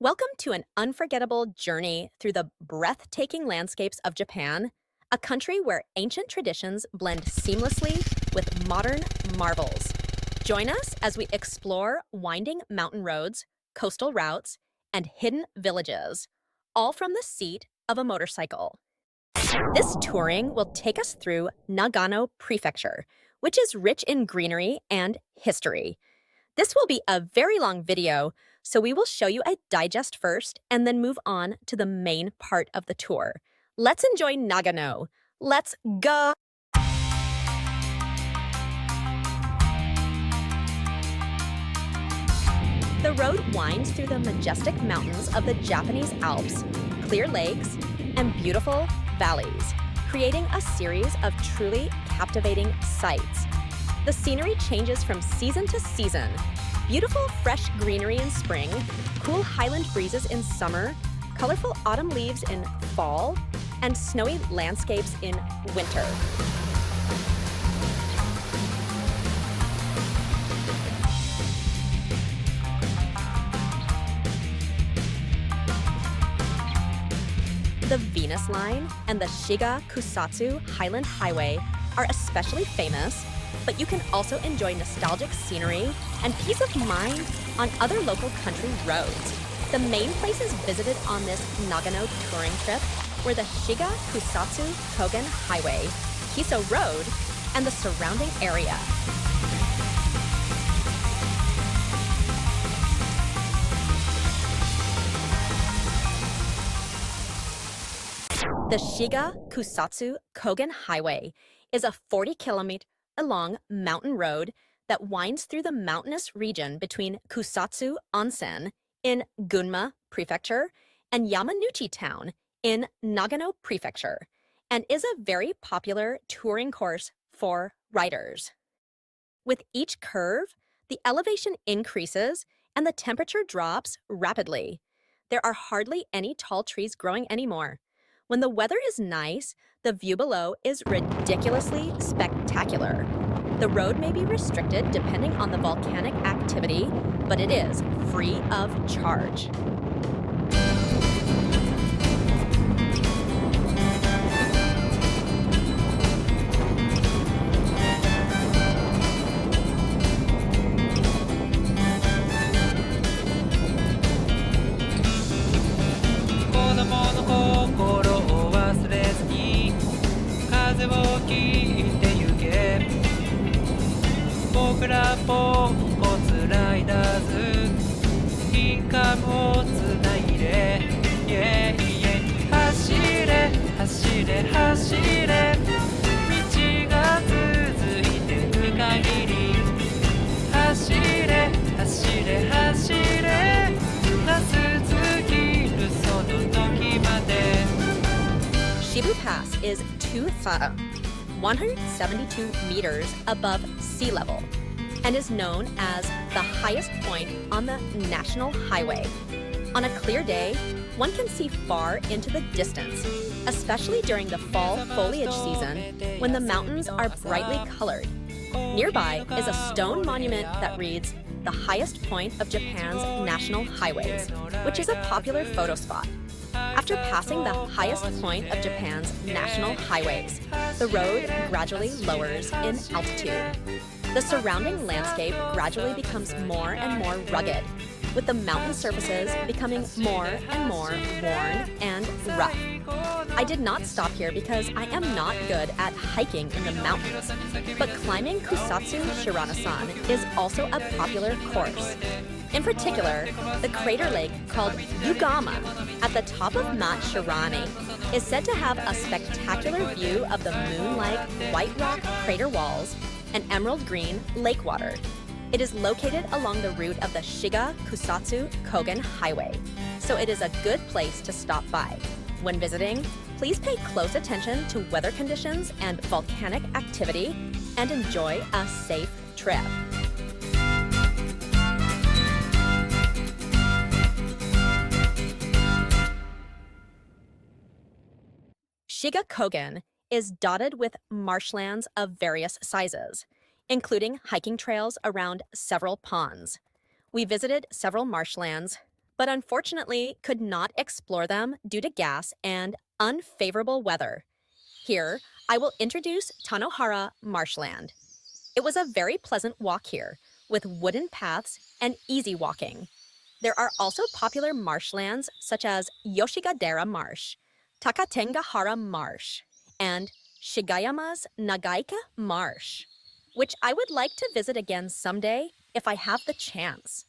Welcome to an unforgettable journey through the breathtaking landscapes of Japan, a country where ancient traditions blend seamlessly with modern marvels. Join us as we explore winding mountain roads, coastal routes, and hidden villages, all from the seat of a motorcycle. This touring will take us through Nagano Prefecture, which is rich in greenery and history. This will be a very long video, so we will show you a digest first and then move on to the main part of the tour. Let's enjoy Nagano. Let's go! The road winds through the majestic mountains of the Japanese Alps, clear lakes, and beautiful valleys, creating a series of truly captivating sights. The scenery changes from season to season. Beautiful fresh greenery in spring, cool highland breezes in summer, colorful autumn leaves in fall, and snowy landscapes in winter. The Venus Line and the Shiga Kusatsu Highland Highway are especially famous, but you can also enjoy nostalgic scenery and peace of mind on other local country roads. The main places visited on this Nagano touring trip were the Shiga Kusatsu Kogen Highway, Kiso Road, and the surrounding area. The Shiga Kusatsu Kogen Highway is a 40-kilometer long mountain road that winds through the mountainous region between Kusatsu Onsen in Gunma Prefecture and Yamanouchi Town in Nagano Prefecture, and is a very popular touring course for riders. With each curve, the elevation increases and the temperature drops rapidly. There are hardly any tall trees growing anymore. When the weather is nice, the view below is ridiculously spectacular. The road may be restricted depending on the volcanic activity, but it is free of charge. Shibu Pass is 2,172 meters above sea level and is known as the highest point on the national highway. On a clear day, one can see far into the distance, especially during the fall foliage season when the mountains are brightly colored. Nearby is a stone monument that reads, "The highest point of Japan's national highways," which is a popular photo spot. After passing the highest point of Japan's national highways, the road gradually lowers in altitude. The surrounding landscape gradually becomes more and more rugged, with the mountain surfaces becoming more and more worn and rough. I did not stop here because I am not good at hiking in the mountains, but climbing Kusatsu Shiranasan is also a popular course. In particular, the crater lake called Yugama at the top of Mount Shirane is said to have a spectacular view of the moon-like white rock crater walls and emerald green lake water. It is located along the route of the Shiga Kusatsu Kogen Highway, so it is a good place to stop by. When visiting, please pay close attention to weather conditions and volcanic activity and enjoy a safe trip. Shiga Kogen is dotted with marshlands of various sizes, including hiking trails around several ponds. We visited several marshlands, but unfortunately could not explore them due to gas and unfavorable weather. Here, I will introduce Tanohara Marshland. It was a very pleasant walk here, with wooden paths and easy walking. There are also popular marshlands such as Yoshigadera Marsh, Takatengahara Marsh, and Shigayama's Nagaika Marsh, which I would like to visit again someday if I have the chance.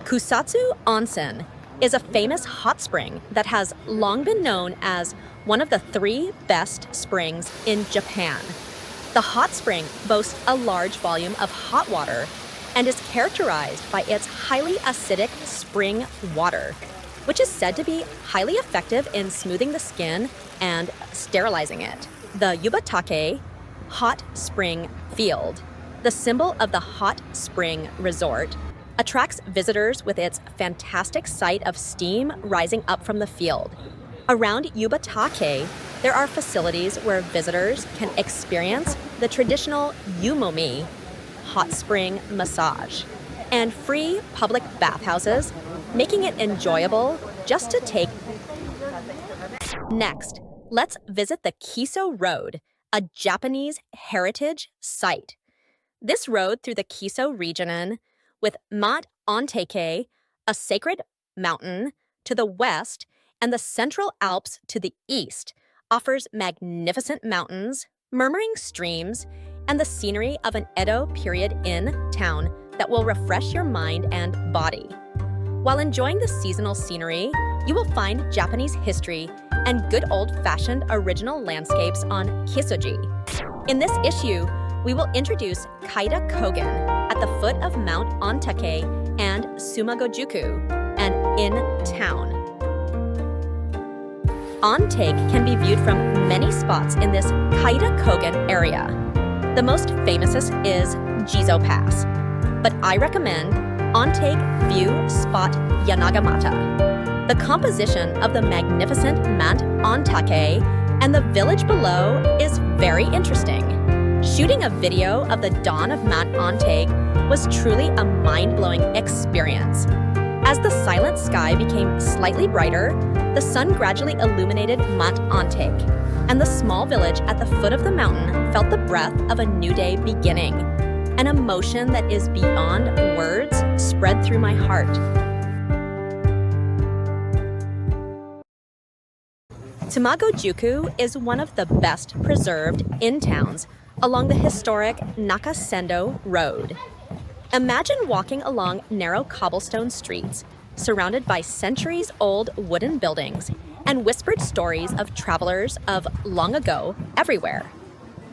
Kusatsu Onsen is a famous hot spring that has long been known as one of the 3 best springs in Japan. The hot spring boasts a large volume of hot water and is characterized by its highly acidic spring water, which is said to be highly effective in smoothing the skin and sterilizing it. The Yubatake Hot Spring Field, the symbol of the hot spring resort, attracts visitors with its fantastic sight of steam rising up from the field. Around Yubatake, there are facilities where visitors can experience the traditional yumomi, hot spring massage, and free public bathhouses, making it enjoyable just to take. Next, let's visit the Kiso Road, a Japanese heritage site. This road through the Kiso region, with Mount Ontake, a sacred mountain, to the west and the Central Alps to the east, offers magnificent mountains, murmuring streams, and the scenery of an Edo period inn town that will refresh your mind and body. While enjoying the seasonal scenery, you will find Japanese history and good old-fashioned original landscapes on Kisoji. In this issue, we will introduce Kaida Kogen at the foot of Mount Ontake and Sumagojuku, an in-town. Ontake can be viewed from many spots in this Kaida Kogen area. The most famous is Jizo Pass, but I recommend Ontake View Spot Yanagamata. The composition of the magnificent Mount Ontake and the village below is very interesting. Shooting a video of the dawn of Mount Ontake was truly a mind-blowing experience. As the silent sky became slightly brighter, the sun gradually illuminated Mount Ontake, and the small village at the foot of the mountain felt the breath of a new day beginning. An emotion that is beyond words spread through my heart. Tsumagojuku is one of the best preserved inn-towns along the historic Nakasendo Road. Imagine walking along narrow cobblestone streets, surrounded by centuries-old wooden buildings and whispered stories of travelers of long ago everywhere.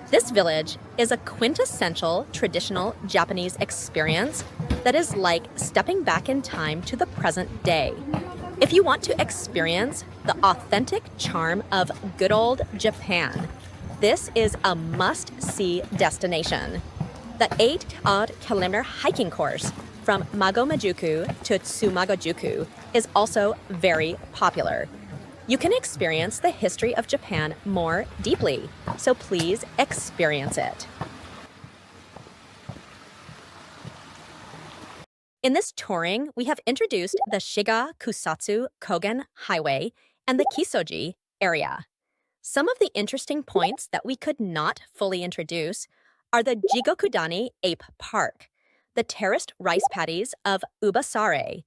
This village is a quintessential traditional Japanese experience that is like stepping back in time to the present day. If you want to experience the authentic charm of good old Japan, this is a must-see destination. The 8-odd-kilometer hiking course from Magomajuku to Tsumagojuku is also very popular. You can experience the history of Japan more deeply, so please experience it. In this touring, we have introduced the Shiga Kusatsu Kogen Highway and the Kisoji area. Some of the interesting points that we could not fully introduce are the Jigokudani Ape Park, the terraced rice paddies of Ubasare,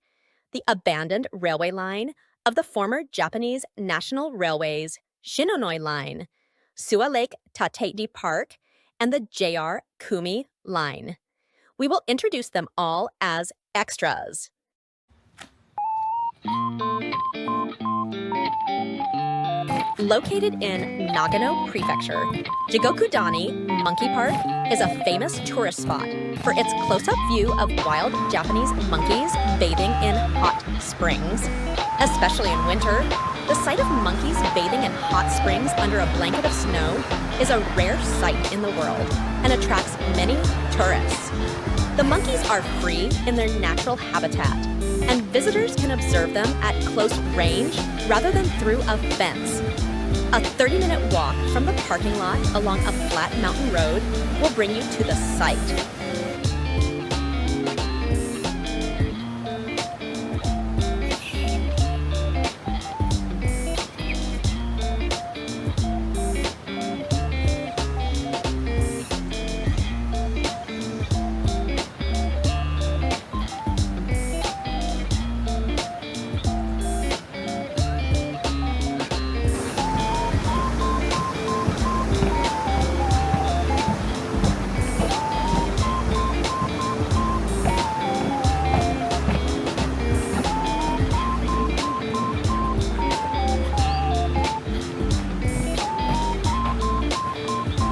the abandoned railway line of the former Japanese National Railways Shinonoi Line, Sua Lake Tateiti Park, and the JR Kumi Line. We will introduce them all as extras. Located in Nagano Prefecture, Jigokudani Monkey Park is a famous tourist spot for its close-up view of wild Japanese monkeys bathing in hot springs. Especially in winter, the sight of monkeys bathing in hot springs under a blanket of snow is a rare sight in the world and attracts many tourists. The monkeys are free in their natural habitat, and visitors can observe them at close range rather than through a fence. A 30-minute walk from the parking lot along a flat mountain road will bring you to the site.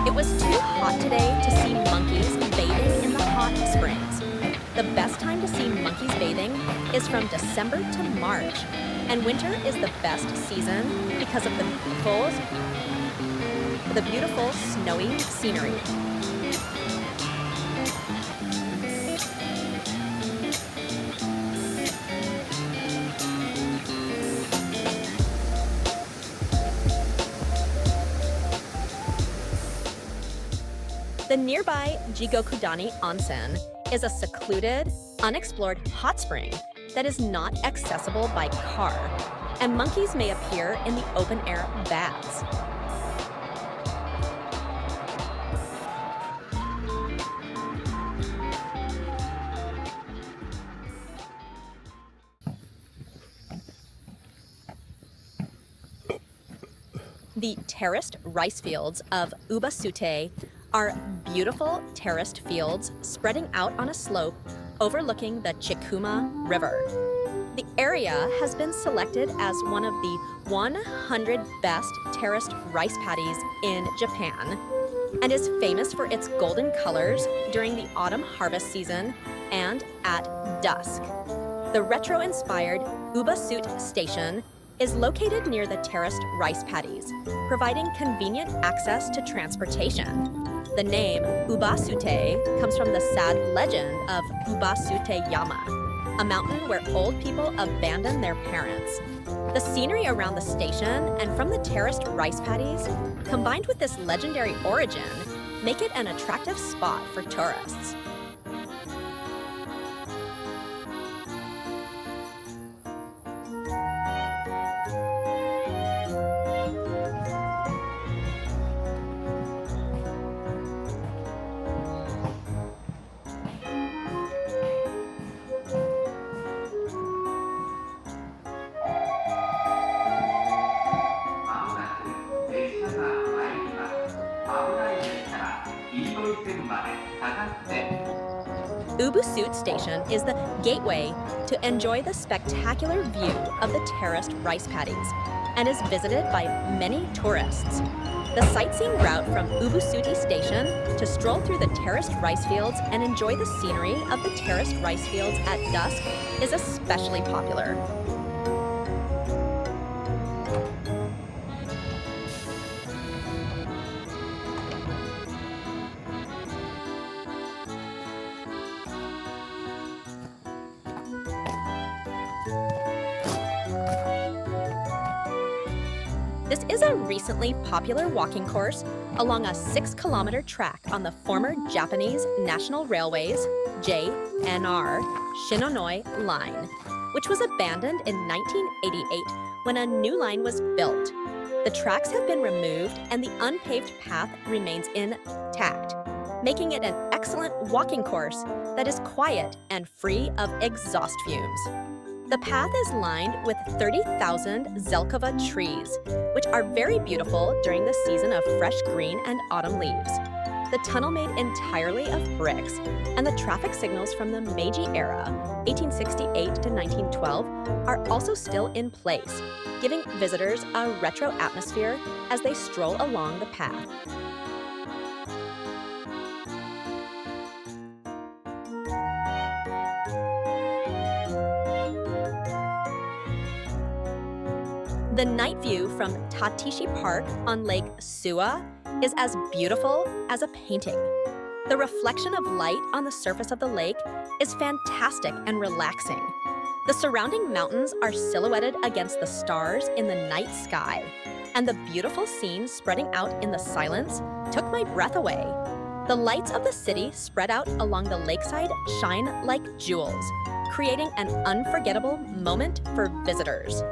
It was too hot today to see monkeys bathing in the hot springs. The best time to see monkeys bathing is from December to March, and winter is the best season because of the beautiful snowy scenery. The nearby Jigokudani Onsen is a secluded, unexplored hot spring that is not accessible by car, and monkeys may appear in the open-air baths. The terraced rice fields of Ubasute are beautiful terraced fields spreading out on a slope overlooking the Chikuma River. The area has been selected as one of the 100 best terraced rice paddies in Japan and is famous for its golden colors during the autumn harvest season and at dusk. The retro-inspired Ubasute Station is located near the terraced rice paddies, providing convenient access to transportation. The name Ubasute comes from the sad legend of Ubasute Yama, a mountain where old people abandon their parents. The scenery around the station and from the terraced rice paddies, combined with this legendary origin, make it an attractive spot for tourists. Ubasute Station is the gateway to enjoy the spectacular view of the terraced rice paddies and is visited by many tourists. The sightseeing route from Ubasute Station to stroll through the terraced rice fields and enjoy the scenery of the terraced rice fields at dusk is especially popular. This is a recently popular walking course along a 6-kilometer track on the former Japanese National Railways JNR Shinonoi line, which was abandoned in 1988 when a new line was built. The tracks have been removed and the unpaved path remains intact, making it an excellent walking course that is quiet and free of exhaust fumes. The path is lined with 30,000 Zelkova trees, which are very beautiful during the season of fresh green and autumn leaves. The tunnel made entirely of bricks, and the traffic signals from the Meiji era, 1868 to 1912, are also still in place, giving visitors a retro atmosphere as they stroll along the path. The night view from Tatishi Park on Lake Suwa is as beautiful as a painting. The reflection of light on the surface of the lake is fantastic and relaxing. The surrounding mountains are silhouetted against the stars in the night sky, and the beautiful scenes spreading out in the silence took my breath away. The lights of the city spread out along the lakeside shine like jewels, creating an unforgettable moment for visitors.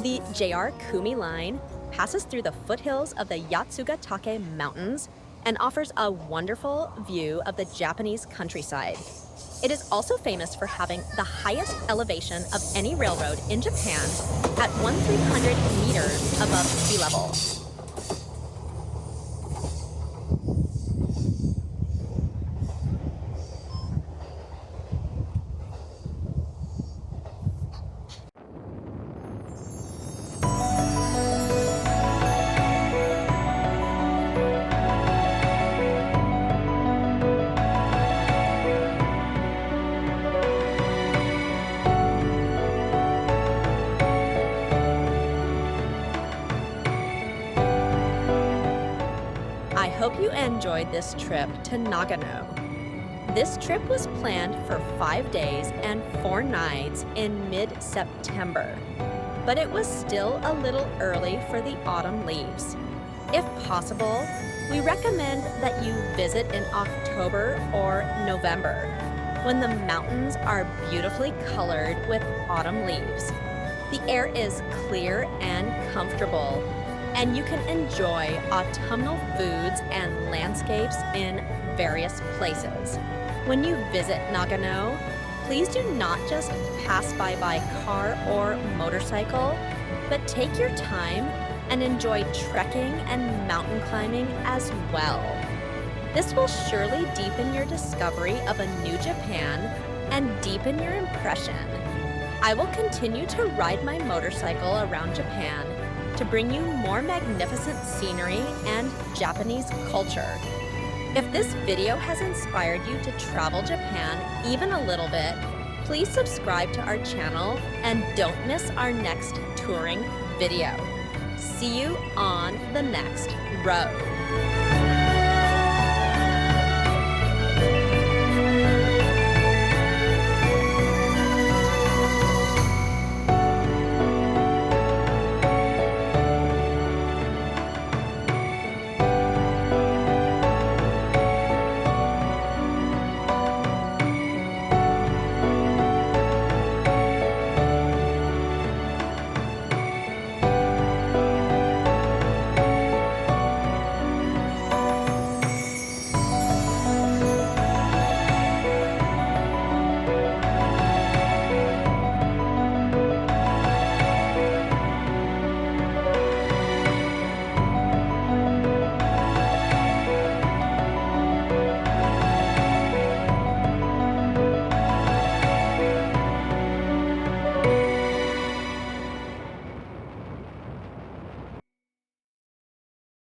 The JR Kumi line passes through the foothills of the Yatsugatake Mountains and offers a wonderful view of the Japanese countryside. It is also famous for having the highest elevation of any railroad in Japan at 1,300 meters above sea level. I hope you enjoyed this trip to Nagano. This trip was planned for 5 days and 4 nights in mid-September, but it was still a little early for the autumn leaves. If possible, we recommend that you visit in October or November, when the mountains are beautifully colored with autumn leaves. The air is clear and comfortable, and you can enjoy autumnal foods and landscapes in various places. When you visit Nagano, please do not just pass by car or motorcycle, but take your time and enjoy trekking and mountain climbing as well. This will surely deepen your discovery of a new Japan and deepen your impression. I will continue to ride my motorcycle around Japan to bring you more magnificent scenery and Japanese culture. If this video has inspired you to travel Japan even a little bit, please subscribe to our channel and don't miss our next touring video. See you on the next road.